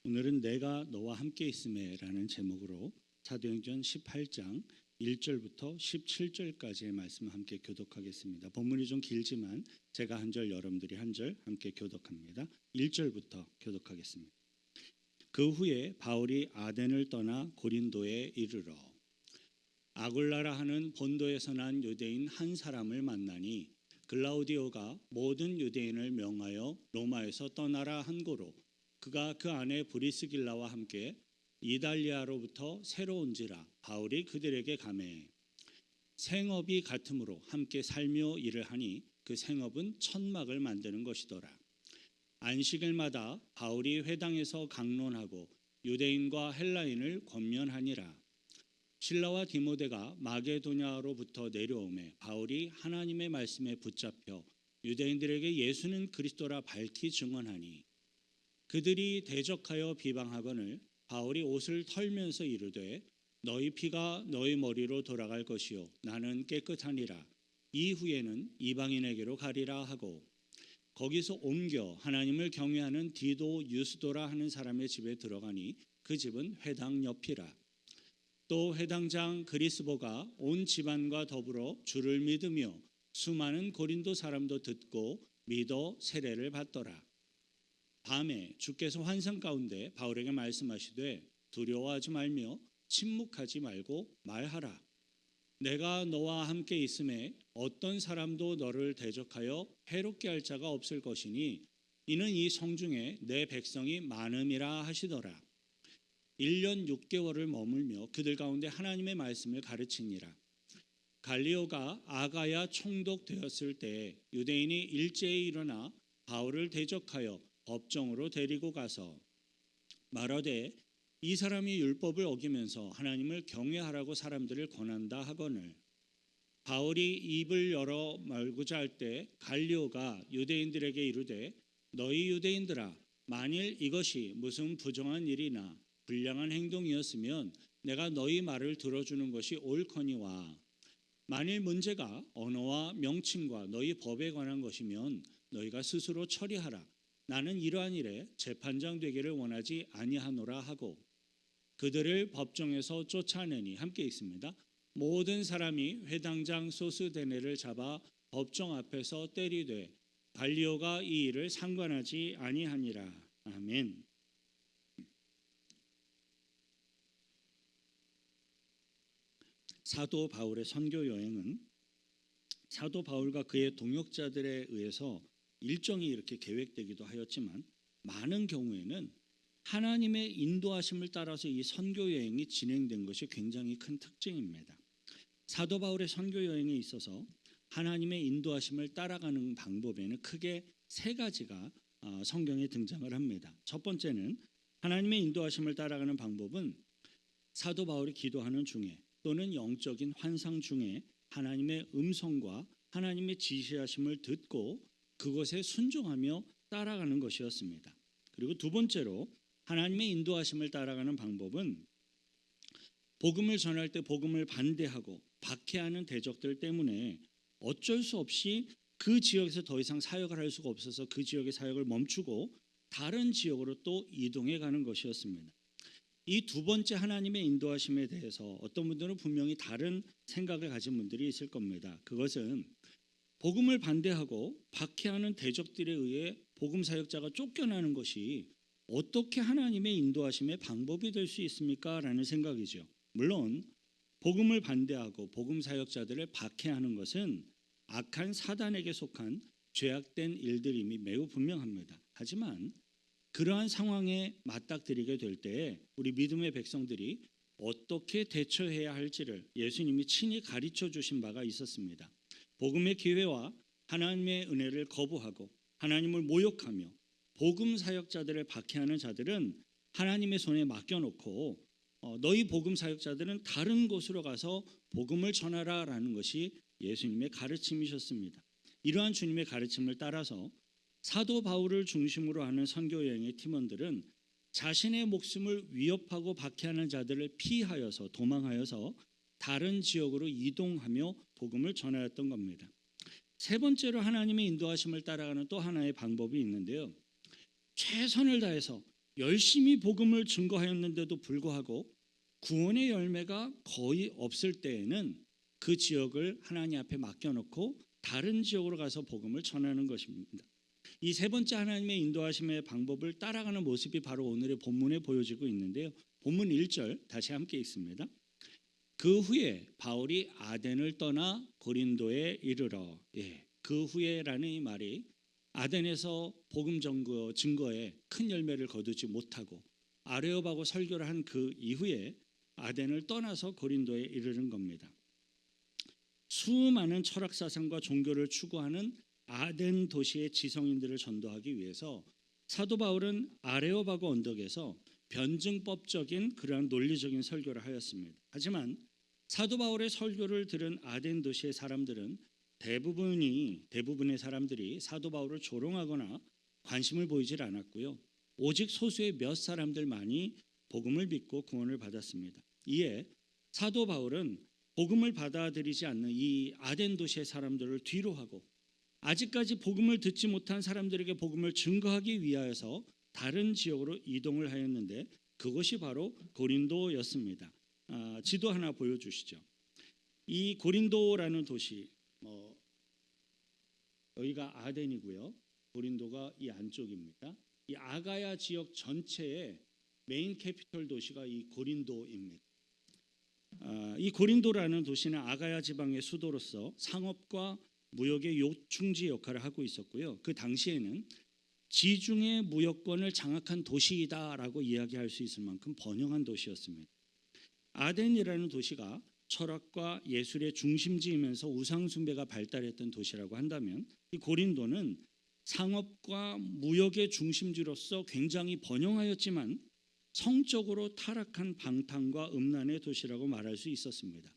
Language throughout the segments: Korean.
오늘은 내가 너와 함께 있음에라는 제목으로 사도행전 18장 1절부터 17절까지의 말씀을 함께 교독하겠습니다. 본문이 좀 길지만 제가 한 절, 여러분들이 한 절 함께 교독합니다. 1절부터 교독하겠습니다. 그 후에 바울이 아덴을 떠나 고린도에 이르러 아굴라라 하는 본도에서 난 유대인 한 사람을 만나니 글라우디오가 모든 유대인을 명하여 로마에서 떠나라 한 고로 그가 그 안에 브리스길라와 함께 이달리아로부터 새로 온지라 바울이 그들에게 가매 생업이 같으므로 함께 살며 일을 하니 그 생업은 천막을 만드는 것이더라. 안식일마다 바울이 회당에서 강론하고 유대인과 헬라인을 권면하니라. 실라와 디모데가 마게도냐로부터 내려오매 바울이 하나님의 말씀에 붙잡혀 유대인들에게 예수는 그리스도라 밝히 증언하니 그들이 대적하여 비방하거늘 바울이 옷을 털면서 이르되 너희 피가 너희 머리로 돌아갈 것이요 나는 깨끗하니라. 이후에는 이방인에게로 가리라 하고 거기서 옮겨 하나님을 경외하는 디도 유스도라 하는 사람의 집에 들어가니 그 집은 회당 옆이라. 또 회당장 그리스보가 온 집안과 더불어 주를 믿으며 수많은 고린도 사람도 듣고 믿어 세례를 받더라. 밤에 주께서 환상 가운데 바울에게 말씀하시되 두려워하지 말며 침묵하지 말고 말하라. 내가 너와 함께 있음에 어떤 사람도 너를 대적하여 해롭게 할 자가 없을 것이니 이는 이 성중에 내 백성이 많음이라 하시더라. 1년 6개월을 머물며 그들 가운데 하나님의 말씀을 가르치니라. 갈리오가 아가야 총독되었을 때 유대인이 일제히 일어나 바울을 대적하여 법정으로 데리고 가서 말하되 이 사람이 율법을 어기면서 하나님을 경외하라고 사람들을 권한다 하거늘 바울이 입을 열어 말고자 할 때 갈리오가 유대인들에게 이르되 너희 유대인들아 만일 이것이 무슨 부정한 일이나 불량한 행동이었으면 내가 너희 말을 들어주는 것이 옳거니와 만일 문제가 언어와 명칭과 너희 법에 관한 것이면 너희가 스스로 처리하라. 나는 이러한 일에 재판장 되기를 원하지 아니하노라 하고 그들을 법정에서 쫓아내니 함께 있습니다. 모든 사람이 회당장 소스데네를 잡아 법정 앞에서 때리되 갈리오가 이 일을 상관하지 아니하니라. 아멘. 사도 바울의 선교 여행은 사도 바울과 그의 동역자들에 의해서 일정이 이렇게 계획되기도 하였지만 많은 경우에는 하나님의 인도하심을 따라서 이 선교 여행이 진행된 것이 굉장히 큰 특징입니다. 사도 바울의 선교 여행에 있어서 하나님의 인도하심을 따라가는 방법에는 크게 세 가지가 성경에 등장을 합니다. 첫 번째는 하나님의 인도하심을 따라가는 방법은 사도 바울이 기도하는 중에 또는 영적인 환상 중에 하나님의 음성과 하나님의 지시하심을 듣고 그것에 순종하며 따라가는 것이었습니다. 그리고 두 번째로 하나님의 인도하심을 따라가는 방법은 복음을 전할 때 복음을 반대하고 박해하는 대적들 때문에 어쩔 수 없이 그 지역에서 더 이상 사역을 할 수가 없어서 그 지역의 사역을 멈추고 다른 지역으로 또 이동해 가는 것이었습니다. 이 두 번째 하나님의 인도하심에 대해서 어떤 분들은 분명히 다른 생각을 가진 분들이 있을 겁니다. 그것은 복음을 반대하고 박해하는 대적들에 의해 복음 사역자가 쫓겨나는 것이 어떻게 하나님의 인도하심의 방법이 될 수 있습니까? 라는 생각이죠. 물론 복음을 반대하고 복음 사역자들을 박해하는 것은 악한 사단에게 속한 죄악된 일들임이 매우 분명합니다. 하지만 그러한 상황에 맞닥뜨리게 될 때 우리 믿음의 백성들이 어떻게 대처해야 할지를 예수님이 친히 가르쳐 주신 바가 있었습니다. 복음의 기회와 하나님의 은혜를 거부하고 하나님을 모욕하며 복음 사역자들을 박해하는 자들은 하나님의 손에 맡겨놓고 너희 복음 사역자들은 다른 곳으로 가서 복음을 전하라라는 것이 예수님의 가르침이셨습니다. 이러한 주님의 가르침을 따라서 사도 바울을 중심으로 하는 선교 여행의 팀원들은 자신의 목숨을 위협하고 박해하는 자들을 피하여서 도망하여서 다른 지역으로 이동하며 복음을 전하였던 겁니다. 세 번째로 하나님의 인도하심을 따라가는 또 하나의 방법이 있는데요. 최선을 다해서 열심히 복음을 증거하였는데도 불구하고 구원의 열매가 거의 없을 때에는 그 지역을 하나님 앞에 맡겨놓고 다른 지역으로 가서 복음을 전하는 것입니다. 이 세 번째 하나님의 인도하심의 방법을 따라가는 모습이 바로 오늘의 본문에 보여지고 있는데요. 본문 1절 다시 함께 읽습니다. 그 후에 바울이 아덴을 떠나 고린도에 이르러. 그 후에라는 이 말이 아덴에서 복음 증거에 큰 열매를 거두지 못하고 아레오바고 설교를 한 그 이후에 아덴을 떠나서 고린도에 이르는 겁니다. 수많은 철학 사상과 종교를 추구하는 아덴 도시의 지성인들을 전도하기 위해서 사도 바울은 아레오바고 언덕에서 변증법적인 그러한 논리적인 설교를 하였습니다. 하지만 사도 바울의 설교를 들은 아덴 도시의 사람들은 대부분의 사람들이 사도 바울을 조롱하거나 관심을 보이질 않았고요. 오직 소수의 몇 사람들만이 복음을 믿고 구원을 받았습니다. 이에 사도 바울은 복음을 받아들이지 않는 이 아덴 도시의 사람들을 뒤로 하고 아직까지 복음을 듣지 못한 사람들에게 복음을 증거하기 위하여서 다른 지역으로 이동을 하였는데 그것이 바로 고린도였습니다. 지도 하나 보여주시죠. 이 고린도라는 도시, 여기가 아덴이고요. 고린도가 이 안쪽입니다. 이 아가야 지역 전체의 메인 캐피털 도시가 이 고린도입니다. 이 고린도라는 도시는 아가야 지방의 수도로서 상업과 무역의 요충지 역할을 하고 있었고요. 그 당시에는 지중해 무역권을 장악한 도시이다라고 이야기할 수 있을 만큼 번영한 도시였습니다. 아덴이라는 도시가 철학과 예술의 중심지이면서 우상 숭배가 발달했던 도시라고 한다면 이 고린도는 상업과 무역의 중심지로서 굉장히 번영하였지만 성적으로 타락한 방탕과 음란의 도시라고 말할 수 있었습니다.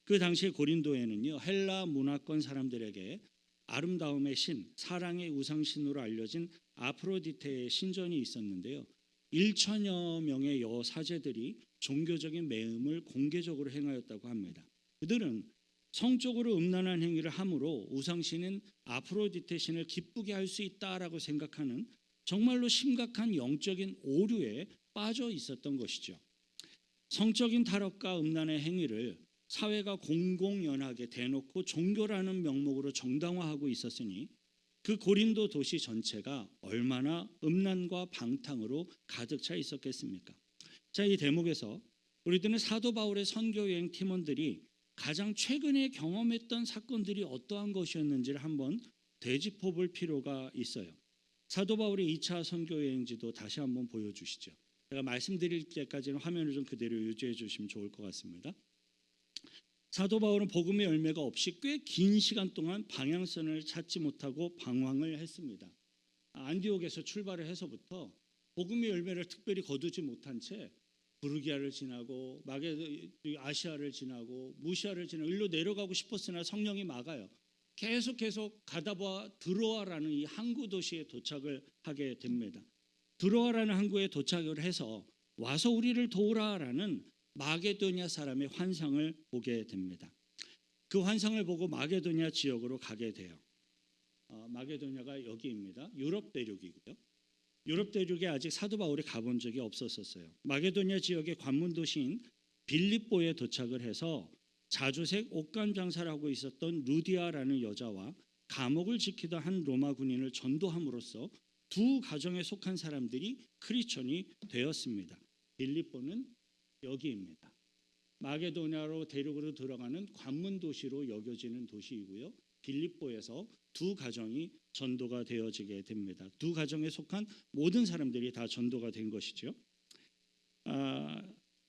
그 당시에 고린도에는요, 헬라 문화권 사람들에게 아름다움의 신, 사랑의 우상신으로 알려진 아프로디테의 신전이 있었는데요. 1천여 명의 여사제들이 종교적인 매음을 공개적으로 행하였다고 합니다. 그들은 성적으로 음란한 행위를 함으로 우상신인 아프로디테 신을 기쁘게 할 수 있다라고 생각하는 정말로 심각한 영적인 오류에 빠져 있었던 것이죠. 성적인 탈옥과 음란의 행위를 사회가 공공연하게 대놓고 종교라는 명목으로 정당화하고 있었으니 그 고린도 도시 전체가 얼마나 음란과 방탕으로 가득 차 있었겠습니까? 자, 이 대목에서 우리들은 사도 바울의 선교 여행 팀원들이 가장 최근에 경험했던 사건들이 어떠한 것이었는지를 한번 되짚어 볼 필요가 있어요. 사도 바울의 2차 선교 여행지도 다시 한번 보여주시죠. 제가 말씀드릴 때까지는 화면을 좀 그대로 유지해 주시면 좋을 것 같습니다. 사도 바울은 복음의 열매가 없이 꽤 긴 시간 동안 방향성을 찾지 못하고 방황을 했습니다. 안디옥에서 출발을 해서부터 복음의 열매를 특별히 거두지 못한 채 부르기아를 지나고 아시아를 지나고 무시아를 지나고 일로 내려가고 싶었으나 성령이 막아요. 계속 가다 보아 드로아라는 이 항구 도시에 도착을 하게 됩니다. 드로아라는 항구에 도착을 해서 와서 우리를 도우라라는 마게도냐 사람의 환상을 보게 됩니다. 그 환상을 보고 마게도냐 지역으로 가게 돼요. 마게도냐가 여기입니다. 유럽 대륙이고요. 유럽 대륙에 아직 사도 바울이 가본 적이 없었어요. 마게도냐 지역의 관문 도시인 빌립보에 도착을 해서 자주색 옷감 장사를 하고 있었던 루디아라는 여자와 감옥을 지키던 한 로마 군인을 전도함으로써 두 가정에 속한 사람들이 크리스천이 되었습니다. 빌립보는 여기입니다. 마게도냐로 대륙으로 들어가는 관문 도시로 여겨지는 도시이고요. 빌립보에서 두 가정이 전도가 되어지게 됩니다. 두 가정에 속한 모든 사람들이 다 전도가 된 것이죠.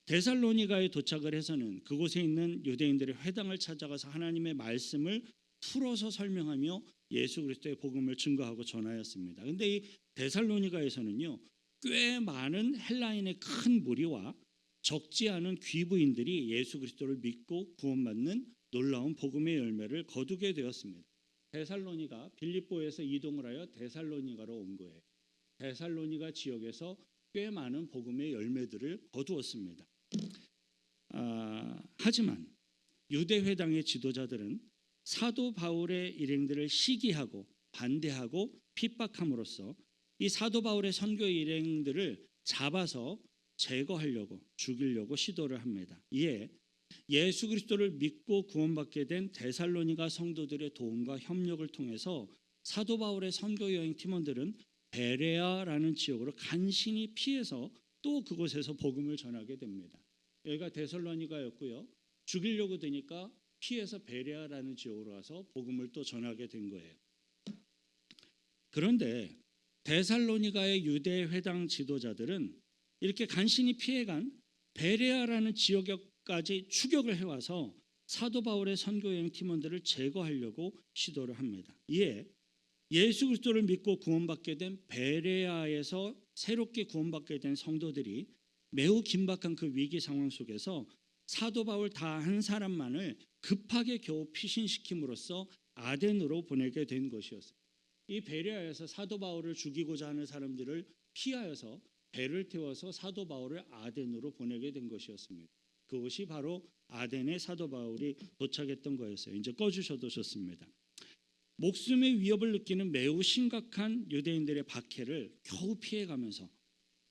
데살로니가에 도착을 해서는 그곳에 있는 유대인들의 회당을 찾아가서 하나님의 말씀을 풀어서 설명하며 예수 그리스도의 복음을 증거하고 전하였습니다. 그런데 이 데살로니가에서는요, 꽤 많은 헬라인의 큰 무리와 적지 않은 귀부인들이 예수 그리스도를 믿고 구원받는 놀라운 복음의 열매를 거두게 되었습니다. 데살로니가 빌립보에서 이동을 하여 데살로니가로 온 거예요. 데살로니가 지역에서 꽤 많은 복음의 열매들을 거두었습니다. 하지만 유대회당의 지도자들은 사도 바울의 일행들을 시기하고 반대하고 핍박함으로써 이 사도 바울의 선교 일행들을 잡아서 제거하려고 죽이려고 시도를 합니다. 이에 예수 그리스도를 믿고 구원받게 된 데살로니가 성도들의 도움과 협력을 통해서 사도 바울의 선교 여행 팀원들은 베레아라는 지역으로 간신히 피해서 또 그곳에서 복음을 전하게 됩니다. 여기가 데살로니가였고요. 죽이려고 되니까 피해서 베레아라는 지역으로 와서 복음을 또 전하게 된 거예요. 그런데 데살로니가의 유대 회당 지도자들은 이렇게 간신히 피해간 베레아라는 지역까지 추격을 해와서 사도 바울의 선교 여행 팀원들을 제거하려고 시도를 합니다. 이에 예수 그리스도를 믿고 구원받게 된 베레아에서 새롭게 구원받게 된 성도들이 매우 긴박한 그 위기 상황 속에서 사도 바울 다 한 사람만을 급하게 겨우 피신시킴으로써 아덴으로 보내게 된 것이었습니다. 이 베레아에서 사도 바울을 죽이고자 하는 사람들을 피하여서 배를 태워서 사도 바울을 아덴으로 보내게 된 것이었습니다. 그것이 바로 아덴에 사도 바울이 도착했던 거였어요. 이제 꺼주셔도 좋습니다. 목숨의 위협을 느끼는 매우 심각한 유대인들의 박해를 겨우 피해가면서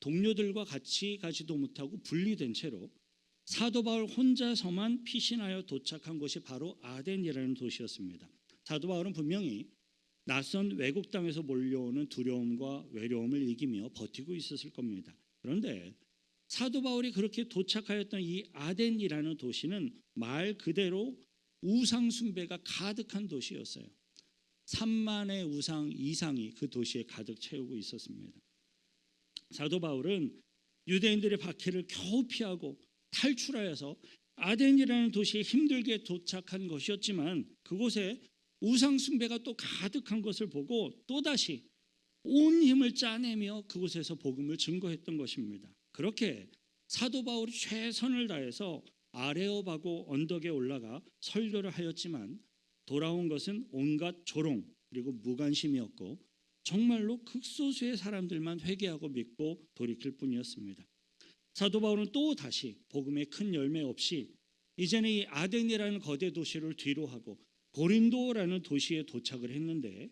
동료들과 같이 가지도 못하고 분리된 채로 사도 바울 혼자서만 피신하여 도착한 곳이 바로 아덴이라는 도시였습니다. 사도 바울은 분명히 낯선 외국 땅에서 몰려오는 두려움과 외로움을 이기며 버티고 있었을 겁니다. 그런데 사도 바울이 그렇게 도착하였던 이 아덴이라는 도시는 말 그대로 우상 숭배가 가득한 도시였어요. 3만의 우상 이상이 그 도시에 가득 채우고 있었습니다. 사도 바울은 유대인들의 박해를 겨우 피하고 탈출하여서 아덴이라는 도시에 힘들게 도착한 것이었지만 그곳에 우상 숭배가 또 가득한 것을 보고 또다시 온 힘을 짜내며 그곳에서 복음을 증거했던 것입니다. 그렇게 사도 바울이 최선을 다해서 아레오바고 언덕에 올라가 설교를 하였지만 돌아온 것은 온갖 조롱 그리고 무관심이었고 정말로 극소수의 사람들만 회개하고 믿고 돌이킬 뿐이었습니다. 사도 바울은 또 다시 복음의 큰 열매 없이 이제는 이 아덴이라는 거대 도시를 뒤로하고 고린도라는 도시에 도착을 했는데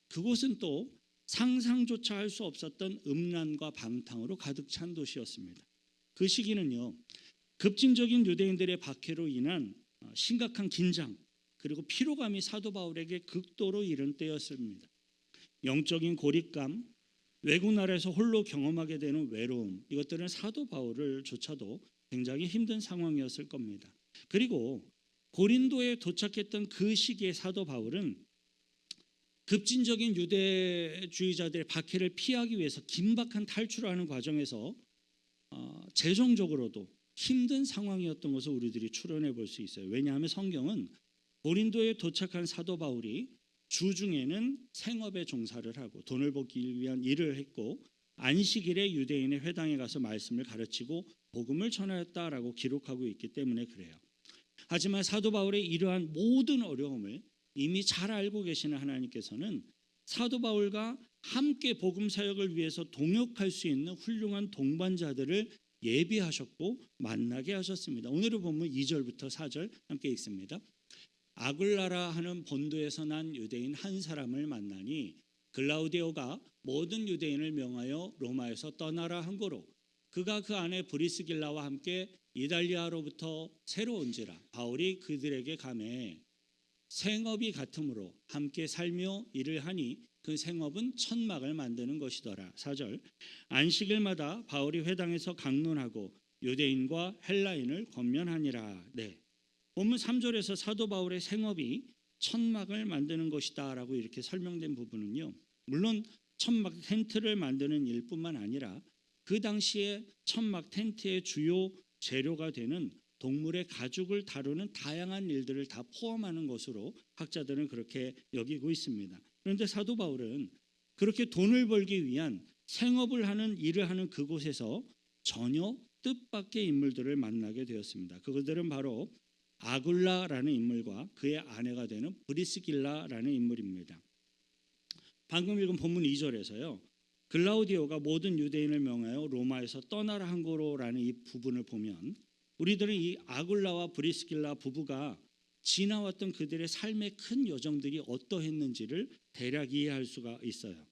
그곳은 또 상상조차 할 수 없었던 음란과 방탕으로 가득 찬 도시였습니다. 그 시기는요, 급진적인 유대인들의 박해로 인한 심각한 긴장 그리고 피로감이 사도 바울에게 극도로 이른 때였습니다. 영적인 고립감, 외국 나라에서 홀로 경험하게 되는 외로움, 이것들은 사도 바울을 조차도 굉장히 힘든 상황이었을 겁니다. 그리고 고린도에 도착했던 그 시기에 사도 바울은 급진적인 유대주의자들의 박해를 피하기 위해서 긴박한 탈출을 하는 과정에서 재정적으로도 힘든 상황이었던 것을 우리들이 추론해 볼 수 있어요. 왜냐하면 성경은 고린도에 도착한 사도 바울이 주중에는 생업에 종사를 하고 돈을 벌기 위한 일을 했고 안식일에 유대인의 회당에 가서 말씀을 가르치고 복음을 전하였다라고 기록하고 있기 때문에 그래요. 하지만 사도 바울의 이러한 모든 어려움을 이미 잘 알고 계시는 하나님께서는 사도 바울과 함께 복음 사역을 위해서 동역할 수 있는 훌륭한 동반자들을 예비하셨고 만나게 하셨습니다. 오늘의 본문 2절부터 4절 함께 읽습니다. 아굴라라 하는 본도에서 난 유대인 한 사람을 만나니 글라우디오가 모든 유대인을 명하여 로마에서 떠나라 한 거로 그가 그 안에 브리스길라와 함께 이달리아로부터 새로 온지라 바울이 그들에게 가매 생업이 같으므로 함께 살며 일을 하니 그 생업은 천막을 만드는 것이더라. 4절 안식일마다 바울이 회당에서 강론하고 유대인과 헬라인을 권면하니라. 네. 본문 3절에서 사도 바울의 생업이 천막을 만드는 것이다 라고 이렇게 설명된 부분은요, 물론 천막 텐트를 만드는 일뿐만 아니라 그 당시에 천막 텐트의 주요 재료가 되는 동물의 가죽을 다루는 다양한 일들을 다 포함하는 것으로 학자들은 그렇게 여기고 있습니다. 그런데 사도 바울은 그렇게 돈을 벌기 위한 생업을 하는 일을 하는 그곳에서 전혀 뜻밖의 인물들을 만나게 되었습니다. 그들은 바로 아굴라라는 인물과 그의 아내가 되는 브리스길라라는 인물입니다. 방금 읽은 본문 2절에서요. 글라우디오가 모든 유대인을 명하여 로마에서 떠나라 한 거로라는 이 부분을 보면 우리들은 이 아굴라와 브리스길라 부부가 지나왔던 그들의 삶의 큰 여정들이 어떠했는지를 대략 이해할 수가 있어요.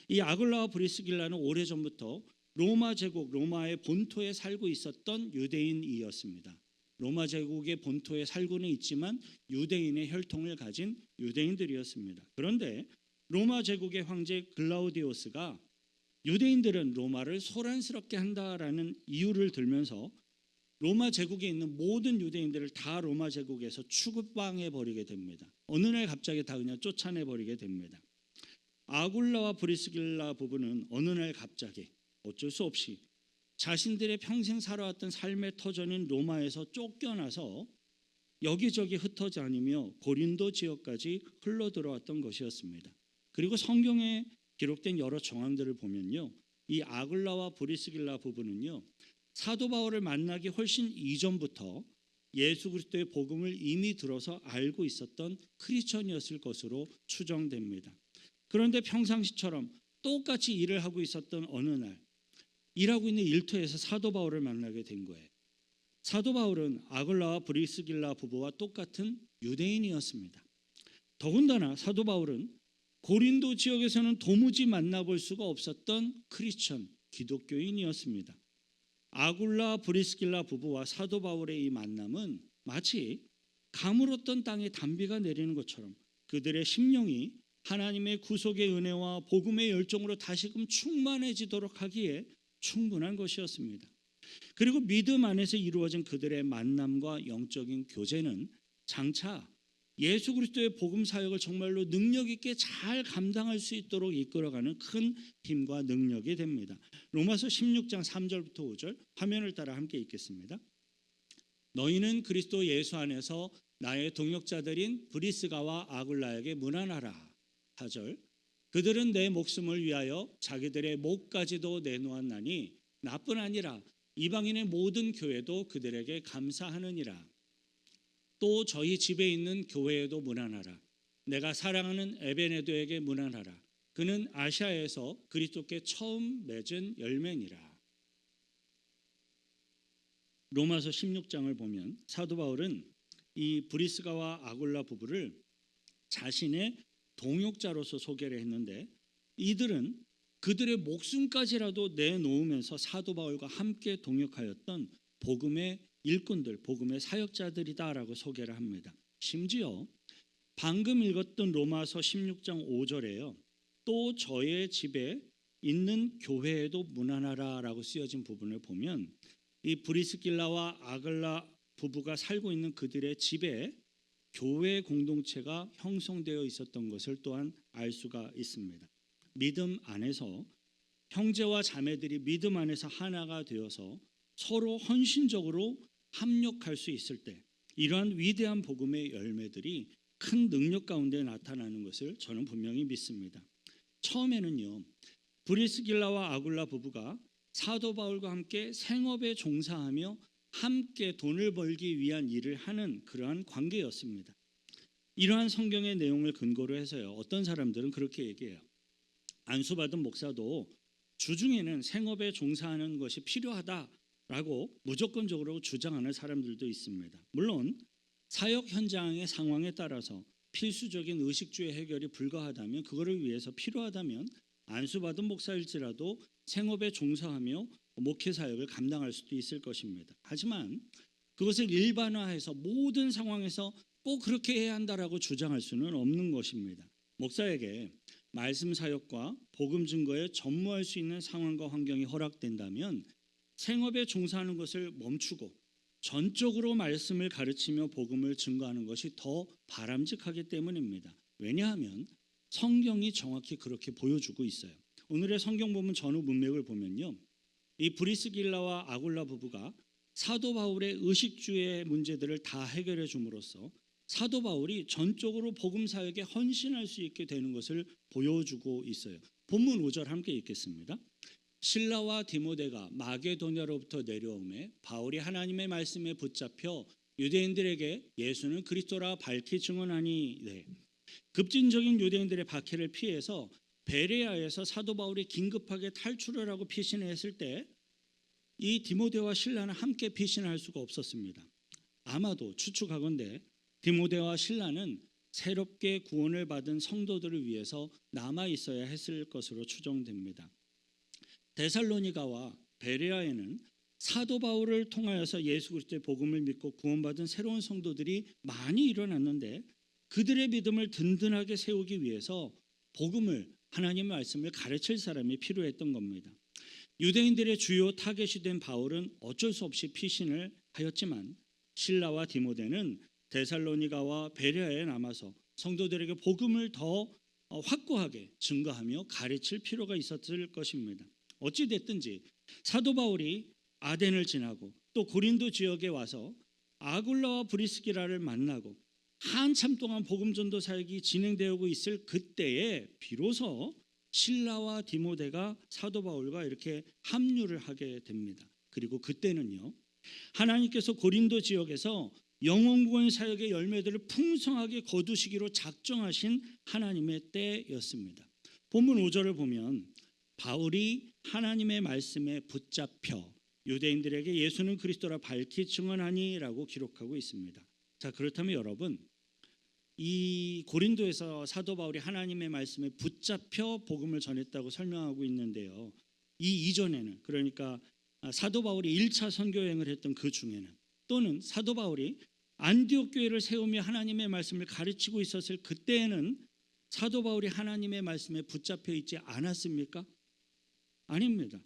이 아굴라와 브리스길라는 오래전부터 로마 제국, 로마의 본토에 살고 있었던 유대인이었습니다. 로마 제국의 본토에 살고는 있지만 유대인의 혈통을 가진 유대인들이었습니다. 그런데 로마 제국의 황제 글라우디오스가 유대인들은 로마를 소란스럽게 한다라는 이유를 들면서 로마 제국에 있는 모든 유대인들을 다 로마 제국에서 추방해 버리게 됩니다. 어느 날 갑자기 다 그냥 쫓아내 버리게 됩니다. 아굴라와 브리스길라 부부는 어느 날 갑자기 어쩔 수 없이 자신들의 평생 살아왔던 삶의 터전인 로마에서 쫓겨나서 여기저기 흩어져 다니며 고린도 지역까지 흘러 들어왔던 것이었습니다. 그리고 성경에 기록된 여러 정황들을 보면요, 이 아굴라와 브리스길라 부부는요, 사도 바울을 만나기 훨씬 이전부터 예수 그리스도의 복음을 이미 들어서 알고 있었던 크리스천이었을 것으로 추정됩니다. 그런데 평상시처럼 똑같이 일을 하고 있었던 어느 날 일하고 있는 일터에서 사도 바울을 만나게 된 거예요. 사도 바울은 아굴라와 브리스길라 부부와 똑같은 유대인이었습니다. 더군다나 사도 바울은 고린도 지역에서는 도무지 만나볼 수가 없었던 크리스천 기독교인이었습니다. 아굴라 브리스길라 부부와 사도 바울의 이 만남은 마치 가물었던 땅에 단비가 내리는 것처럼 그들의 심령이 하나님의 구속의 은혜와 복음의 열정으로 다시금 충만해지도록 하기에 충분한 것이었습니다. 그리고 믿음 안에서 이루어진 그들의 만남과 영적인 교제는 장차 예수 그리스도의 복음 사역을 정말로 능력 있게 잘 감당할 수 있도록 이끌어가는 큰 힘과 능력이 됩니다. 로마서 16장 3절부터 5절 화면을 따라 함께 읽겠습니다. 너희는 그리스도 예수 안에서 나의 동역자들인 브리스가와 아굴라에게 문안하라. 4절 그들은 내 목숨을 위하여 자기들의 목까지도 내놓았나니 나뿐 아니라 이방인의 모든 교회도 그들에게 감사하느니라. 또 저희 집에 있는 교회에도 문안하라. 내가 사랑하는 에베네도에게 문안하라. 그는 아시아에서 그리스도께 처음 맺은 열매니라. 로마서 16장을 보면 사도 바울은 이 브리스가와 아굴라 부부를 자신의 동역자로서 소개를 했는데 이들은 그들의 목숨까지라도 내놓으면서 사도 바울과 함께 동역하였던 복음의 일꾼들, 복음의 사역자들이다라고 소개를 합니다. 심지어 방금 읽었던 로마서 16장 5절에요. 또 저의 집에 있는 교회에도 문안하라라고 쓰여진 부분을 보면 이 브리스길라와 아글라 부부가 살고 있는 그들의 집에 교회 공동체가 형성되어 있었던 것을 또한 알 수가 있습니다. 믿음 안에서 형제와 자매들이 믿음 안에서 하나가 되어서 서로 헌신적으로 합력할 수 있을 때 이러한 위대한 복음의 열매들이 큰 능력 가운데 나타나는 것을 저는 분명히 믿습니다. 처음에는요, 브리스길라와 아굴라 부부가 사도 바울과 함께 생업에 종사하며 함께 돈을 벌기 위한 일을 하는 그러한 관계였습니다. 이러한 성경의 내용을 근거로 해서요, 어떤 사람들은 그렇게 얘기해요. 안수받은 목사도 주중에는 생업에 종사하는 것이 필요하다라고 무조건적으로 주장하는 사람들도 있습니다. 물론 사역 현장의 상황에 따라서 필수적인 의식주의 해결이 불가하다면 그거를 위해서 필요하다면 안수받은 목사일지라도 생업에 종사하며 목회 사역을 감당할 수도 있을 것입니다. 하지만 그것을 일반화해서 모든 상황에서 꼭 그렇게 해야 한다라고 주장할 수는 없는 것입니다. 목사에게 말씀 사역과 복음 증거에 전무할 수 있는 상황과 환경이 허락된다면 생업에 종사하는 것을 멈추고 전적으로 말씀을 가르치며 복음을 증거하는 것이 더 바람직하기 때문입니다. 왜냐하면 성경이 정확히 그렇게 보여주고 있어요. 오늘의 성경 본문 전후 문맥을 보면요, 이 브리스길라와 아굴라 부부가 사도 바울의 의식주의 문제들을 다 해결해 줌으로써 사도 바울이 전적으로 복음 사역에 헌신할 수 있게 되는 것을 보여주고 있어요. 본문 5절 함께 읽겠습니다. 실라와 디모데가 마게도냐로부터 내려오매 바울이 하나님의 말씀에 붙잡혀 유대인들에게 예수는 그리스도라 밝히 증언하니, 급진적인 유대인들의 박해를 피해서 베레아에서 사도 바울이 긴급하게 탈출을 하고 피신을 했을 때 이 디모데와 실라는 함께 피신을 할 수가 없었습니다. 아마도 추측하건대 디모데와 실라는 새롭게 구원을 받은 성도들을 위해서 남아 있어야 했을 것으로 추정됩니다. 데살로니가와 베레아에는 사도 바울을 통하여서 예수 그리스도의 복음을 믿고 구원받은 새로운 성도들이 많이 일어났는데 그들의 믿음을 든든하게 세우기 위해서 복음을, 하나님의 말씀을 가르칠 사람이 필요했던 겁니다. 유대인들의 주요 타겟이 된 바울은 어쩔 수 없이 피신을 하였지만 실라와 디모데는 데살로니가와 베레아에 남아서 성도들에게 복음을 더 확고하게 증거하며 가르칠 필요가 있었을 것입니다. 어찌 됐든지 사도 바울이 아덴을 지나고 또 고린도 지역에 와서 아굴라와 브리스기라를 만나고 한참 동안 복음 전도 사역이 진행되고 있을 그때에 비로소 실라와 디모데가 사도 바울과 이렇게 합류를 하게 됩니다. 그리고 그때는요, 하나님께서 고린도 지역에서 영혼 구원 사역의 열매들을 풍성하게 거두시기로 작정하신 하나님의 때였습니다. 본문 5절을 보면 바울이 하나님의 말씀에 붙잡혀 유대인들에게 예수는 그리스도라 밝히 증언하니라고 기록하고 있습니다. 자, 그렇다면 여러분, 이 고린도에서 사도 바울이 하나님의 말씀에 붙잡혀 복음을 전했다고 설명하고 있는데요. 이 이전에는, 그러니까 사도 바울이 1차 선교 여행을 했던 그 중에는, 또는 사도 바울이 안디옥 교회를 세우며 하나님의 말씀을 가르치고 있었을 그때에는 사도 바울이 하나님의 말씀에 붙잡혀 있지 않았습니까? 아닙니다.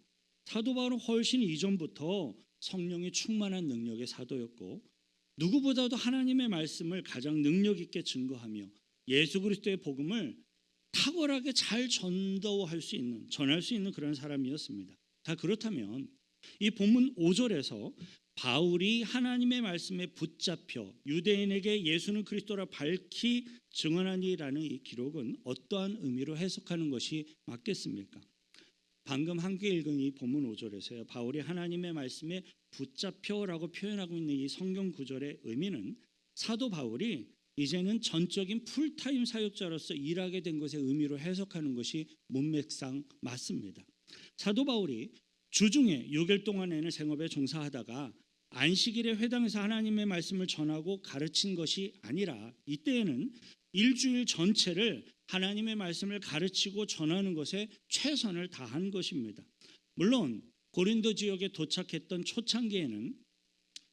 사도 바울은 훨씬 이전부터 성령이 충만한 능력의 사도였고 누구보다도 하나님의 말씀을 가장 능력 있게 증거하며 예수 그리스도의 복음을 탁월하게 잘 전할 수 있는 그런 사람이었습니다. 자, 그렇다면 이 본문 5절에서 바울이 하나님의 말씀에 붙잡혀 유대인에게 예수는 그리스도라 밝히 증언하니라는 이 기록은 어떠한 의미로 해석하는 것이 맞겠습니까? 방금 함께 읽은 이 본문 5절에서요, 바울이 하나님의 말씀에 붙잡혀라고 표현하고 있는 이 성경 구절의 의미는 사도 바울이 이제는 전적인 풀타임 사역자로서 일하게 된 것의 의미로 해석하는 것이 문맥상 맞습니다. 사도 바울이 주중에 6일 동안에는 생업에 종사하다가 안식일에 회당에서 하나님의 말씀을 전하고 가르친 것이 아니라 이때에는 일주일 전체를 하나님의 말씀을 가르치고 전하는 것에 최선을 다한 것입니다. 물론 고린도 지역에 도착했던 초창기에는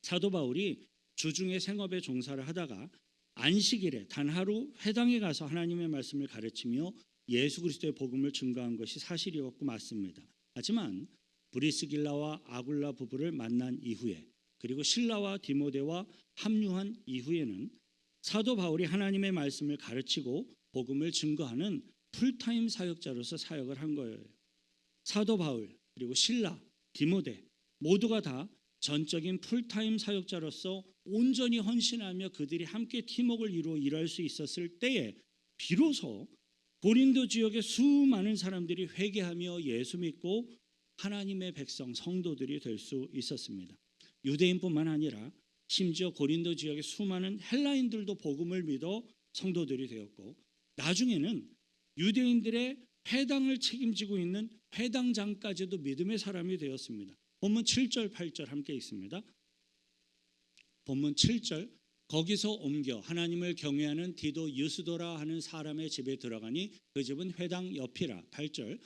사도 바울이 주중에 생업에 종사를 하다가 안식일에 단 하루 회당에 가서 하나님의 말씀을 가르치며 예수 그리스도의 복음을 증거한 것이 사실이었고 맞습니다. 하지만 브리스길라와 아굴라 부부를 만난 이후에 그리고 실라와 디모데와 합류한 이후에는 사도 바울이 하나님의 말씀을 가르치고 복음을 증거하는 풀타임 사역자로서 사역을 한 거예요. 사도 바울 그리고 실라, 디모데 모두가 다 전적인 풀타임 사역자로서 온전히 헌신하며 그들이 함께 팀워크를 이루어 일할 수 있었을 때에 비로소 고린도 지역의 수많은 사람들이 회개하며 예수 믿고 하나님의 백성 성도들이 될 수 있었습니다. 유대인뿐만 아니라 심지어 고린도 지역의 수많은 헬라인들도 복음을 믿어 성도들이 되었고 나중에는 유대인들의 회당을 책임지고 있는 회당장까지도 믿음의 사람이 되었습니다. 본문 7절 8절 함께 읽습니다. 본문 7절 거기서 옮겨 하나님을 경외하는 디도 유스도라 하는 사람의 집에 들어가니 그 집은 회당 옆이라. 8절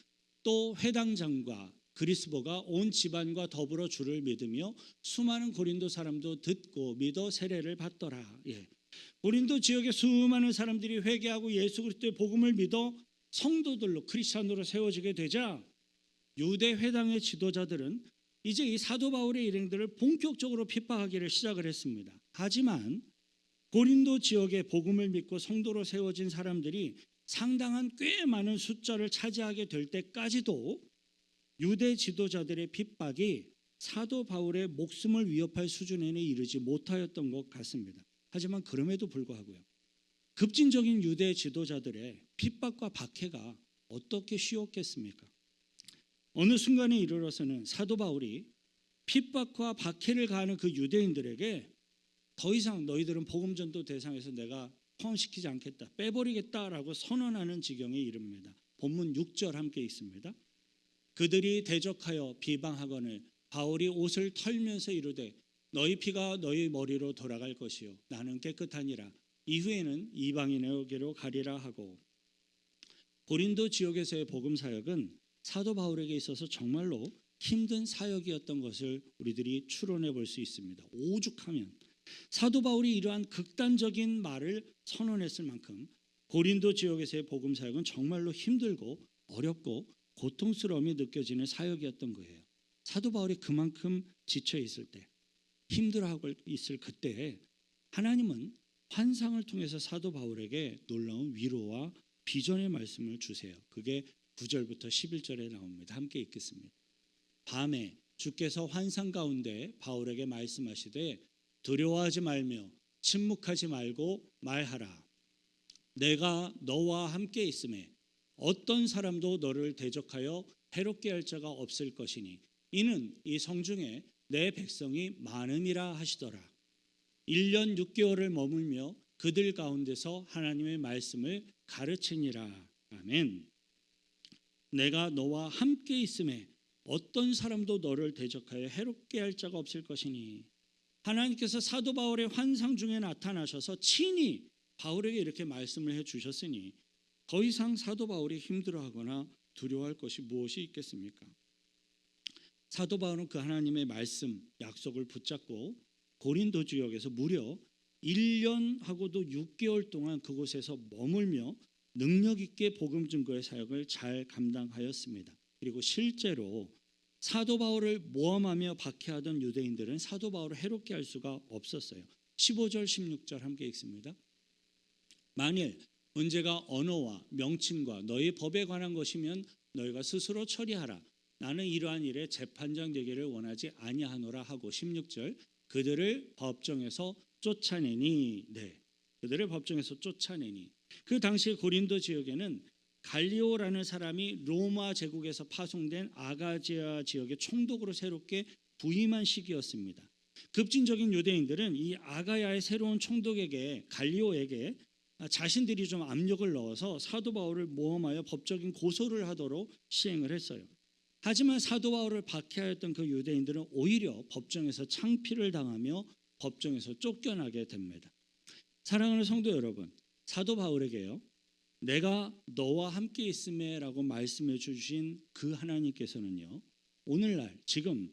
또 회당장과 그리스보가 온 집안과 더불어 주를 믿으며 수많은 고린도 사람도 듣고 믿어 세례를 받더라. 고린도 지역의 수많은 사람들이 회개하고 예수 그리스도의 복음을 믿어 성도들로 크리스찬으로 세워지게 되자 유대 회당의 지도자들은 이제 이 사도 바울의 일행들을 본격적으로 핍박하기를 시작을 했습니다. 하지만 고린도 지역의 복음을 믿고 성도로 세워진 사람들이 상당한 꽤 많은 숫자를 차지하게 될 때까지도 유대 지도자들의 핍박이 사도 바울의 목숨을 위협할 수준에는 이르지 못하였던 것 같습니다. 하지만 그럼에도 불구하고요, 급진적인 유대 지도자들의 핍박과 박해가 어떻게 쉬웠겠습니까? 어느 순간에 이르러서는 사도 바울이 핍박과 박해를 가하는 그 유대인들에게 더 이상 너희들은 복음 전도 대상에서 내가 포함시키지 않겠다, 빼버리겠다라고 선언하는 지경에 이릅니다. 본문 6절 함께 있습니다. 그들이 대적하여 비방하거늘 바울이 옷을 털면서 이르되 너희 피가 너희 머리로 돌아갈 것이요 나는 깨끗하니라. 이후에는 이방인에게로 가리라 하고. 고린도 지역에서의 복음 사역은 사도 바울에게 있어서 정말로 힘든 사역이었던 것을 우리들이 추론해 볼 수 있습니다. 오죽하면 사도 바울이 이러한 극단적인 말을 선언했을 만큼 고린도 지역에서의 복음 사역은 정말로 힘들고 어렵고 고통스러움이 느껴지는 사역이었던 거예요. 사도 바울이 그만큼 지쳐 있을 때, 힘들어하고 있을 그때에 하나님은 환상을 통해서 사도 바울에게 놀라운 위로와 비전의 말씀을 주세요. 그게 9절부터 11절에 나옵니다. 함께 읽겠습니다. 밤에 주께서 환상 가운데 바울에게 말씀하시되 두려워하지 말며 침묵하지 말고 말하라. 내가 너와 함께 있음에 어떤 사람도 너를 대적하여 해롭게 할 자가 없을 것이니 이는 이 성중에 내 백성이 많음이라 하시더라. 1년 6개월을 머물며 그들 가운데서 하나님의 말씀을 가르치니라. 아멘. 내가 너와 함께 있음에 어떤 사람도 너를 대적하여 해롭게 할 자가 없을 것이니 하나님께서 사도 바울의 환상 중에 나타나셔서 친히 바울에게 이렇게 말씀을 해주셨으니 더 이상 사도 바울이 힘들어하거나 두려워할 것이 무엇이 있겠습니까? 사도 바울은 그 하나님의 말씀, 약속을 붙잡고 고린도 지역에서 무려 1년하고도 6개월 동안 그곳에서 머물며 능력 있게 복음 증거의 사역을 잘 감당하였습니다. 그리고 실제로 사도 바울을 모함하며 박해하던 유대인들은 사도 바울을 해롭게 할 수가 없었어요. 15절 16절 함께 읽습니다. 만일 문제가 언어와 명칭과 너희 법에 관한 것이면 너희가 스스로 처리하라. 나는 이러한 일에 재판장 되기를 원하지 아니하노라 하고 16절 그들을 법정에서 쫓아내니 그들을 법정에서 쫓아내니 그 당시 고린도 지역에는 갈리오라는 사람이 로마 제국에서 파송된 아가지아 지역의 총독으로 새롭게 부임한 시기였습니다. 급진적인 유대인들은 이 아가야의 새로운 총독에게 갈리오에게 자신들이 좀 압력을 넣어서 사도 바울을 모함하여 법적인 고소를 하도록 시행을 했어요. 하지만 사도 바울을 박해하였던 그 유대인들은 오히려 법정에서 창피를 당하며 법정에서 쫓겨나게 됩니다. 사랑하는 성도 여러분, 사도 바울에게요, 내가 너와 함께 있음에 라고 말씀해 주신 그 하나님께서는요, 오늘날 지금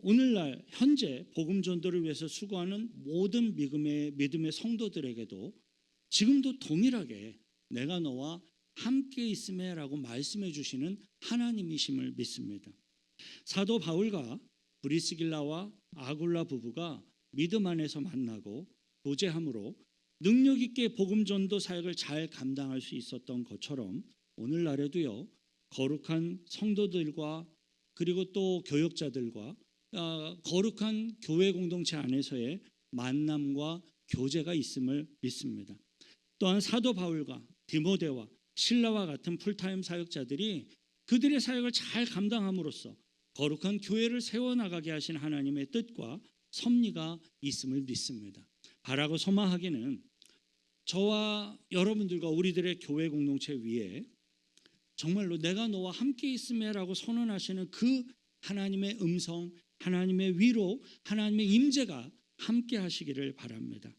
오늘날 현재 복음 전도를 위해서 수고하는 모든 믿음의 성도들에게도 지금도 동일하게 내가 너와 함께 있음에 라고 말씀해 주시는 하나님이심을 믿습니다. 사도 바울과 브리스길라와 아굴라 부부가 믿음 안에서 만나고 교제함으로 능력 있게 복음 전도 사역을 잘 감당할 수 있었던 것처럼 오늘날에도요, 거룩한 성도들과 그리고 또 교역자들과 거룩한 교회 공동체 안에서의 만남과 교제가 있음을 믿습니다. 또한 사도 바울과 디모데와 실라와 같은 풀타임 사역자들이 그들의 사역을 잘 감당함으로써 거룩한 교회를 세워나가게 하신 하나님의 뜻과 섭리가 있음을 믿습니다. 바라고 소망하기는 저와 여러분들과 우리들의 교회 공동체 위에 정말로 내가 너와 함께 있음에라고 선언하시는 그 하나님의 음성, 하나님의 위로, 하나님의 임재가 함께 하시기를 바랍니다.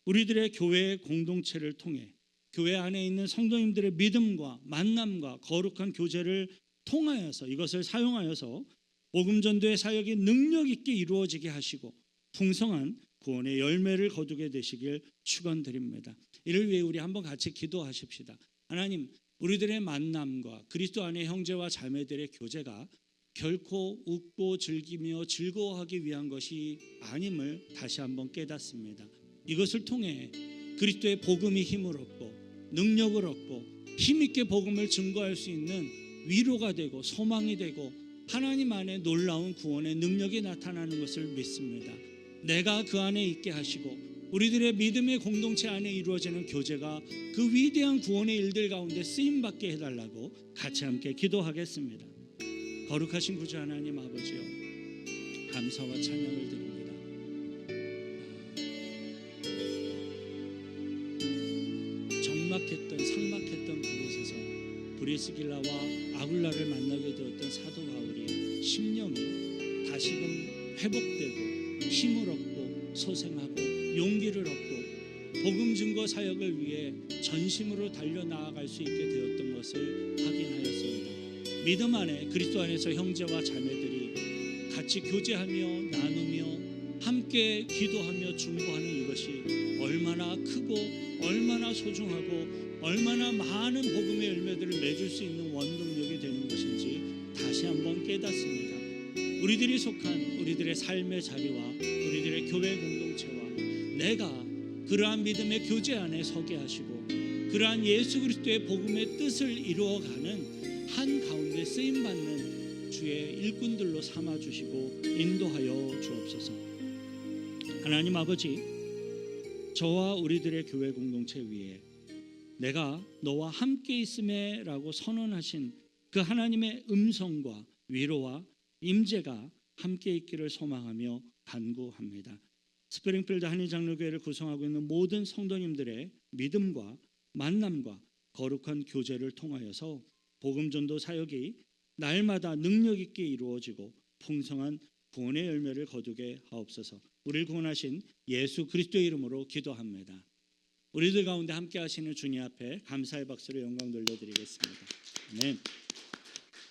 우리들의 교회 공동체를 통해 교회 안에 있는 성도님들의 믿음과 만남과 거룩한 교제를 통하여서 이것을 사용하여서 복음 전도의 사역이 능력 있게 이루어지게 하시고 풍성한 구원의 열매를 거두게 되시길 축원드립니다. 이를 위해 우리 한번 같이 기도하십시다. 하나님, 우리들의 만남과 그리스도 안의 형제와 자매들의 교제가 결코 웃고 즐기며 즐거워하기 위한 것이 아님을 다시 한번 깨닫습니다. 이것을 통해 그리스도의 복음이 힘을 얻고 능력을 얻고 힘있게 복음을 증거할 수 있는 위로가 되고 소망이 되고 하나님 안에 놀라운 구원의 능력이 나타나는 것을 믿습니다. 내가 그 안에 있게 하시고 우리들의 믿음의 공동체 안에 이루어지는 교제가 그 위대한 구원의 일들 가운데 쓰임받게 해달라고 같이 함께 기도하겠습니다. 거룩하신 구주 하나님 아버지요, 감사와 찬양을 드립니다. 삭막했던 그곳에서 브리스길라와 아굴라를 만나게 되었던 사도 바울이 심령이 다시금 회복되고 힘을 얻고 소생하고 용기를 얻고 복음 증거 사역을 위해 전심으로 달려나아갈 수 있게 되었던 것을 확인하였습니다. 믿음 안에 그리스도 안에서 형제와 자매들이 같이 교제하며 나누며 함께 기도하며 중보하는 이것이 얼마나 크고 얼마나 소중하고 얼마나 많은 복음의 열매들을 맺을 수 있는 원동력이 되는 것인지 다시 한번 깨닫습니다. 우리들이 속한 우리들의 삶의 자리와 우리들의 교회 공동체와 내가 그러한 믿음의 교제 안에 서게 하시고 그러한 예수 그리스도의 복음의 뜻을 이루어가는 한 가운데 쓰임받는 주의 일꾼들로 삼아주시고 인도하여 주옵소서. 하나님 아버지, 저와 우리들의 교회 공동체 위에 내가 너와 함께 있음에 라고 선언하신 그 하나님의 음성과 위로와 임재가 함께 있기를 소망하며 간구합니다. 스프링필드 한인장로교회를 구성하고 있는 모든 성도님들의 믿음과 만남과 거룩한 교제를 통하여서 복음전도 사역이 날마다 능력 있게 이루어지고 풍성한 구원의 열매를 거두게 하옵소서. 우리를 구원하신 예수 그리스도의 이름으로 기도합니다. 우리들 가운데 함께 하시는 주님 앞에 감사의 박수로 영광 돌려드리겠습니다. 아멘.